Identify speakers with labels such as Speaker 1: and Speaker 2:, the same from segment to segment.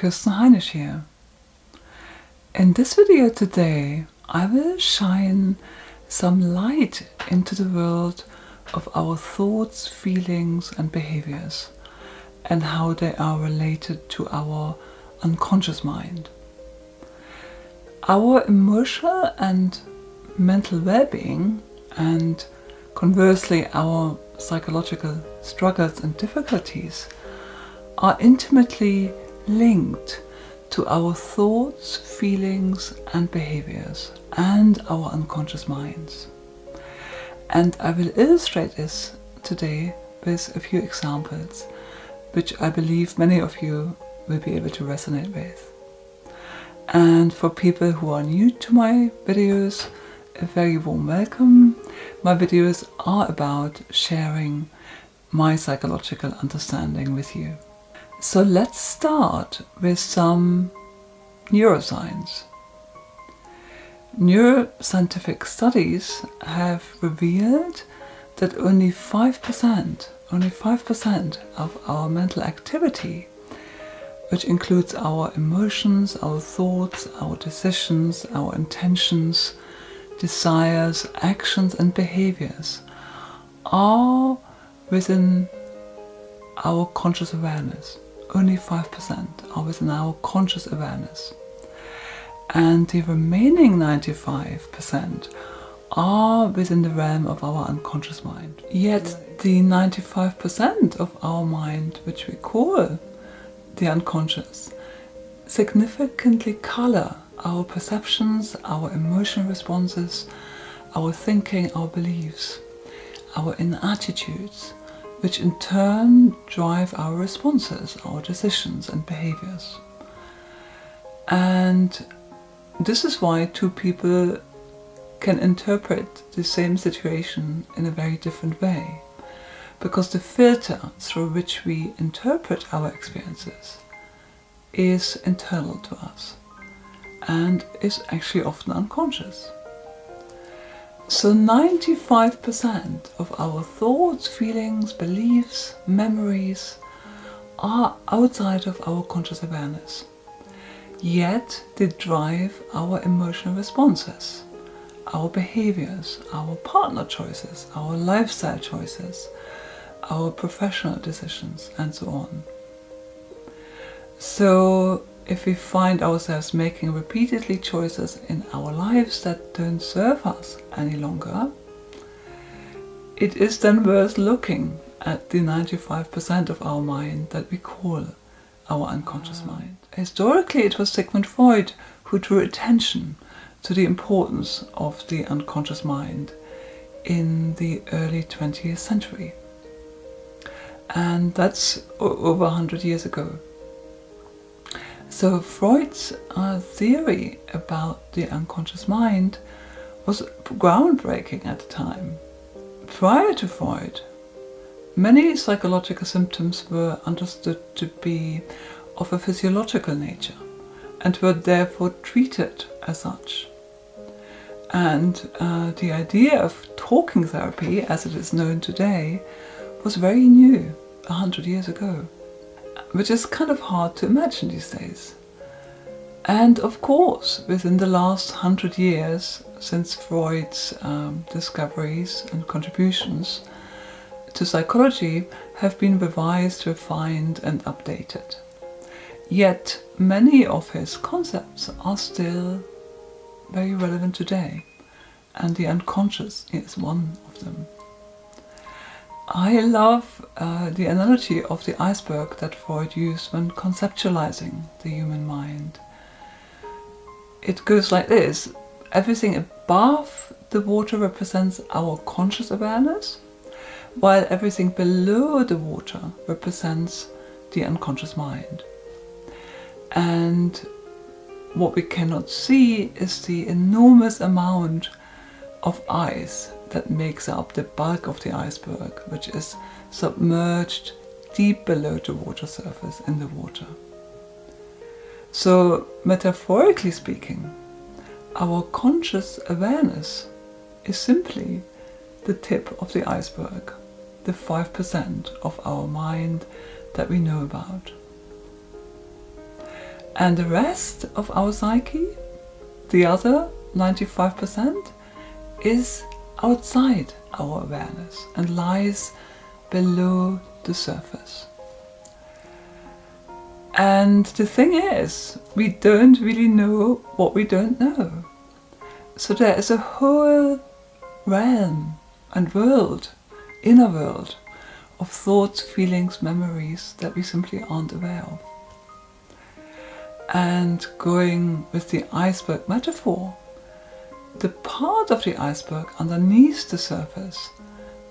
Speaker 1: Kirsten Heinisch here. In this video today, I will shine some light into the world of our thoughts, feelings and behaviors, and how they are related to our unconscious mind. Our emotional and mental well-being, and conversely our psychological struggles and difficulties, are intimately linked to our thoughts, feelings and behaviors and our unconscious minds. And I will illustrate this today with a few examples which I believe many of you will be able to resonate with. And for people who are new to my videos, a very warm welcome. My videos are about sharing my psychological understanding with you. So let's start with some neuroscience. Neuroscientific studies have revealed that only 5% of our mental activity, which includes our emotions, our thoughts, our decisions, our intentions, desires, actions and behaviors, are within our conscious awareness. Only 5% are within our conscious awareness. And the remaining 95% are within the realm of our unconscious mind. Yet the 95% of our mind, which we call the unconscious, significantly color our perceptions, our emotional responses, our thinking, our beliefs, our inner attitudes, which in turn drive our responses, our decisions and behaviors. And this is why two people can interpret the same situation in a very different way, because the filter through which we interpret our experiences is internal to us and is actually often unconscious. So 95% of our thoughts, feelings, beliefs, memories are outside of our conscious awareness. Yet they drive our emotional responses, our behaviors, our partner choices, our lifestyle choices, our professional decisions and so on. So if we find ourselves making repeatedly choices in our lives that don't serve us any longer, it is then worth looking at the 95% of our mind that we call our unconscious mind. Historically, it was Sigmund Freud who drew attention to the importance of the unconscious mind in the early 20th century. And that's over 100 years ago. So Freud's theory about the unconscious mind was groundbreaking at the time. Prior to Freud, many psychological symptoms were understood to be of a physiological nature and were therefore treated as such. And the idea of talking therapy, as it is known today, was very new 100 years ago, which is kind of hard to imagine these days. And of course, within the last 100 years, since Freud's discoveries and contributions to psychology have been revised, refined and updated. Yet many of his concepts are still very relevant today, and the unconscious is one of them. I love the analogy of the iceberg that Freud used when conceptualizing the human mind. It goes like this: everything above the water represents our conscious awareness, while everything below the water represents the unconscious mind. And what we cannot see is the enormous amount of ice that makes up the bulk of the iceberg, which is submerged deep below the water surface in the water. So, metaphorically speaking, our conscious awareness is simply the tip of the iceberg, the 5% of our mind that we know about. And the rest of our psyche, the other 95%, is outside our awareness and lies below the surface. And the thing is, we don't really know what we don't know. So there is a whole realm and world, inner world, of thoughts, feelings, memories that we simply aren't aware of. And going with the iceberg metaphor, the part of the iceberg underneath the surface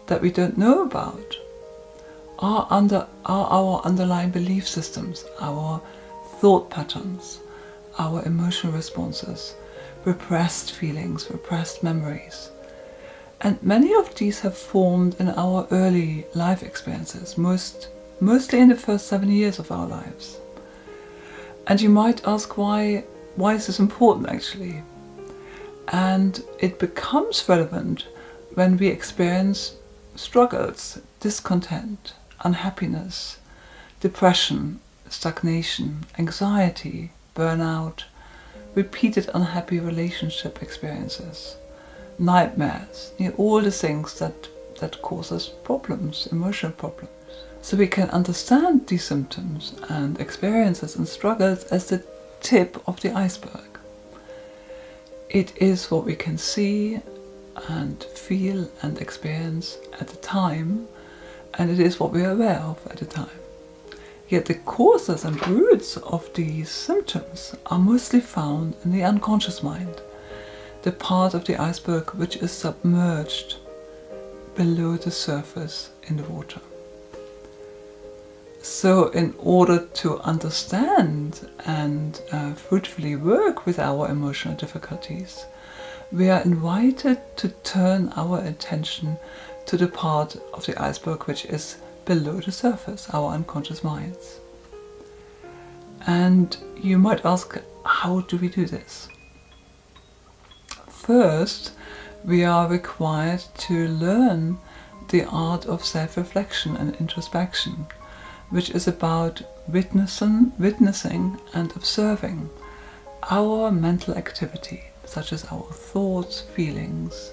Speaker 1: that we don't know about are our underlying belief systems, our thought patterns, our emotional responses, repressed feelings, repressed memories. And many of these have formed in our early life experiences, mostly in the first 7 years of our lives. And you might ask, why is this important actually? And it becomes relevant when we experience struggles, discontent, unhappiness, depression, stagnation, anxiety, burnout, repeated unhappy relationship experiences, nightmares, all the things that cause us problems, emotional problems. So we can understand these symptoms and experiences and struggles as the tip of the iceberg. It is what we can see and feel and experience at the time, and it is what we are aware of at the time. Yet the causes and roots of these symptoms are mostly found in the unconscious mind, the part of the iceberg which is submerged below the surface in the water. So in order to understand and fruitfully work with our emotional difficulties, we are invited to turn our attention to the part of the iceberg which is below the surface, our unconscious minds. And you might ask, how do we do this? First, we are required to learn the art of self-reflection and introspection, which is about witnessing and observing our mental activity, such as our thoughts, feelings,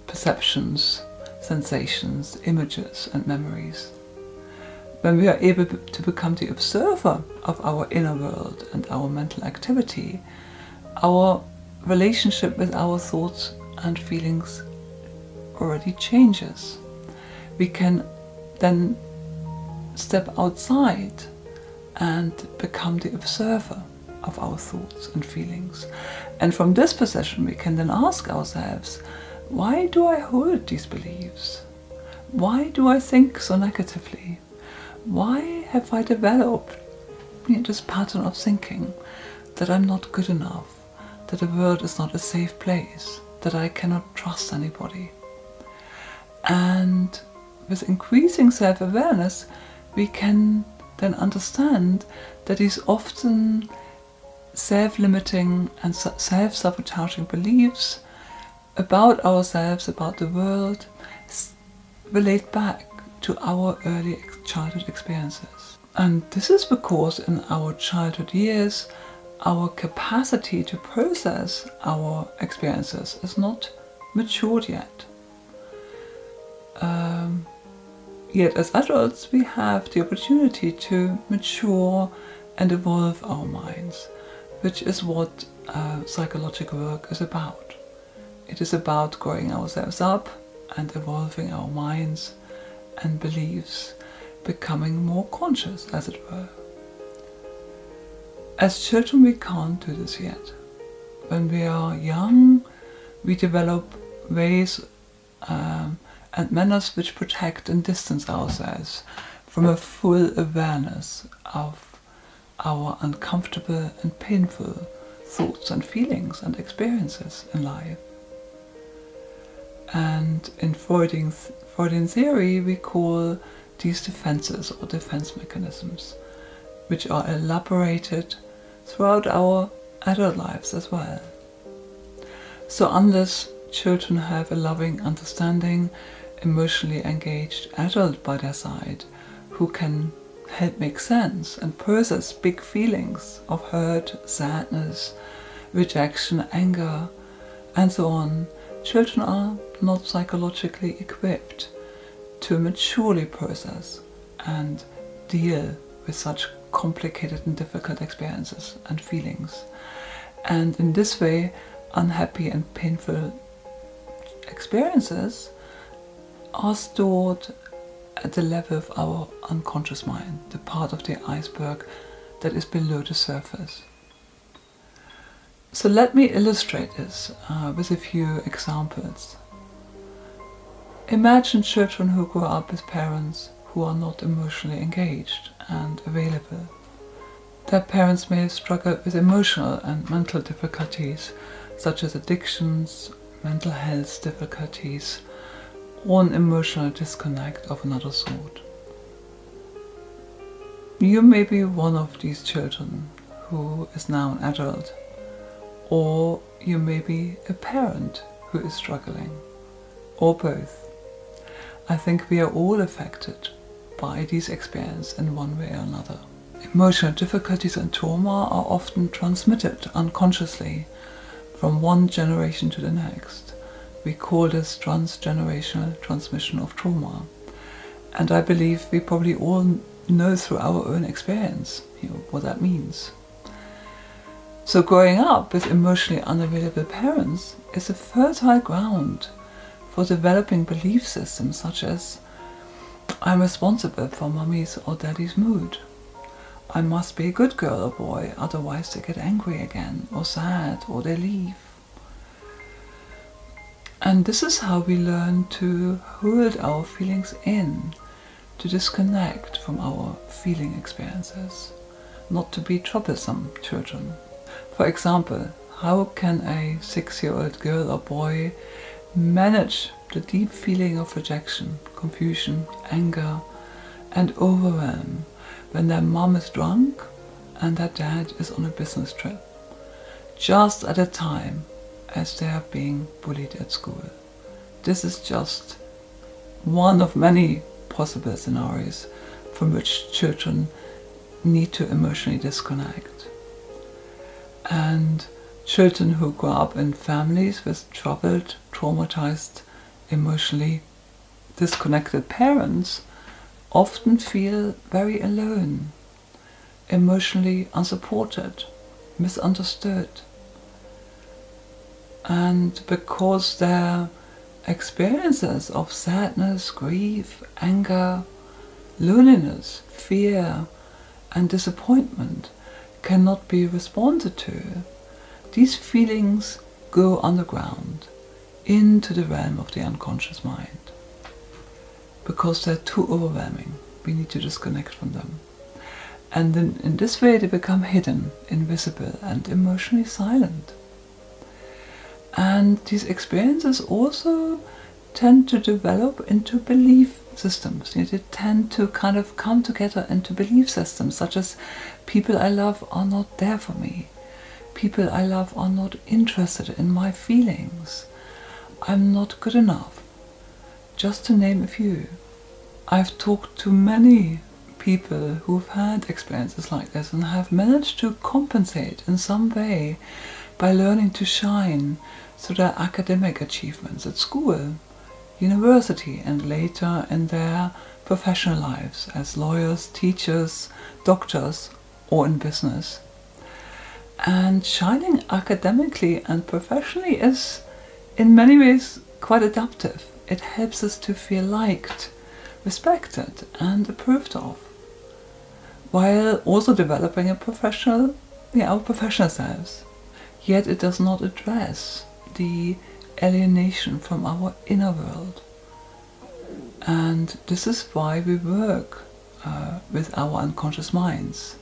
Speaker 1: perceptions, sensations, images and memories. When we are able to become the observer of our inner world and our mental activity, our relationship with our thoughts and feelings already changes. We can then step outside and become the observer of our thoughts and feelings. And from this position we can then ask ourselves, why do I hold these beliefs? Why do I think so negatively? Why have I developed this pattern of thinking that I'm not good enough, that the world is not a safe place, that I cannot trust anybody? And with increasing self-awareness, we can then understand that these often self-limiting and self-sabotaging beliefs about ourselves, about the world, relate back to our early childhood experiences. And this is because in our childhood years, our capacity to process our experiences is not matured yet. Yet as adults we have the opportunity to mature and evolve our minds, which is what psychological work is about. It is about growing ourselves up and evolving our minds and beliefs, becoming more conscious, as it were. As children we can't do this yet. When we are young, we develop ways and manners which protect and distance ourselves from a full awareness of our uncomfortable and painful thoughts and feelings and experiences in life. And in Freudian theory we call these defenses or defense mechanisms, which are elaborated throughout our adult lives as well. So unless children have a loving, understanding, emotionally engaged adult by their side who can help make sense and process big feelings of hurt, sadness, rejection, anger, and so on, children are not psychologically equipped to maturely process and deal with such complicated and difficult experiences and feelings. And in this way, unhappy and painful experiences are stored at the level of our unconscious mind, the part of the iceberg that is below the surface. So let me illustrate this with a few examples. Imagine children who grow up with parents who are not emotionally engaged and available. Their parents may struggle with emotional and mental difficulties such as addictions, mental health difficulties, or an emotional disconnect of another sort. You may be one of these children who is now an adult, or you may be a parent who is struggling, or both. I think we are all affected by these experiences in one way or another. Emotional difficulties and trauma are often transmitted unconsciously from one generation to the next. We call this transgenerational transmission of trauma. And I believe we probably all know through our own experience what that means. So growing up with emotionally unavailable parents is a fertile ground for developing belief systems such as, I'm responsible for mommy's or daddy's mood. I must be a good girl or boy, otherwise they get angry again, or sad, or they leave. And this is how we learn to hold our feelings in, to disconnect from our feeling experiences, not to be troublesome children. For example, how can a 6-year-old girl or boy manage the deep feeling of rejection, confusion, anger, and overwhelm when their mom is drunk and their dad is on a business trip, just at a time as they are being bullied at school? This is just one of many possible scenarios from which children need to emotionally disconnect. And children who grow up in families with troubled, traumatized, emotionally disconnected parents often feel very alone, emotionally unsupported, misunderstood. And because their experiences of sadness, grief, anger, loneliness, fear, and disappointment cannot be responded to, these feelings go underground into the realm of the unconscious mind. Because they're too overwhelming, we need to disconnect from them. And then in this way they become hidden, invisible, and emotionally silent. And these experiences also tend to develop into belief systems. They tend to kind of come together into belief systems, such as people I love are not there for me. People I love are not interested in my feelings. I'm not good enough. Just to name a few. I've talked to many people who've had experiences like this and have managed to compensate in some way by learning to shine through their academic achievements at school, university, and later in their professional lives as lawyers, teachers, doctors, or in business. And shining academically and professionally is in many ways quite adaptive. It helps us to feel liked, respected, and approved of, while also developing our professional selves. Yet it does not address the alienation from our inner world. And this is why we work with our unconscious minds.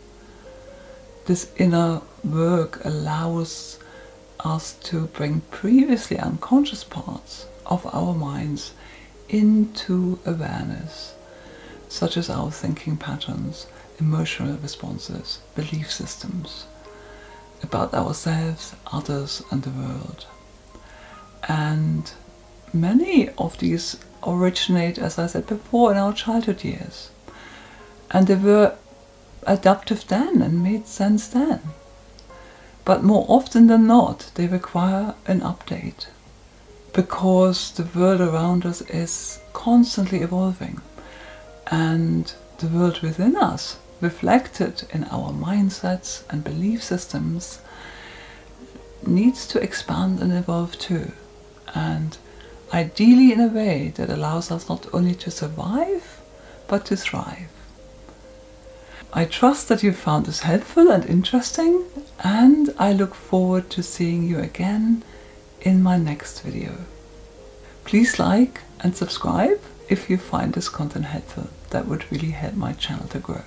Speaker 1: This inner work allows us to bring previously unconscious parts of our minds into awareness, such as our thinking patterns, emotional responses, belief systems about ourselves, others, and the world. And many of these originate, as I said before, in our childhood years. And they were adaptive then and made sense then. But more often than not, they require an update, because the world around us is constantly evolving, and the world within us, reflected in our mindsets and belief systems, needs to expand and evolve too, and ideally in a way that allows us not only to survive, but to thrive. I trust that you found this helpful and interesting, and I look forward to seeing you again in my next video. Please like and subscribe if you find this content helpful. That would really help my channel to grow.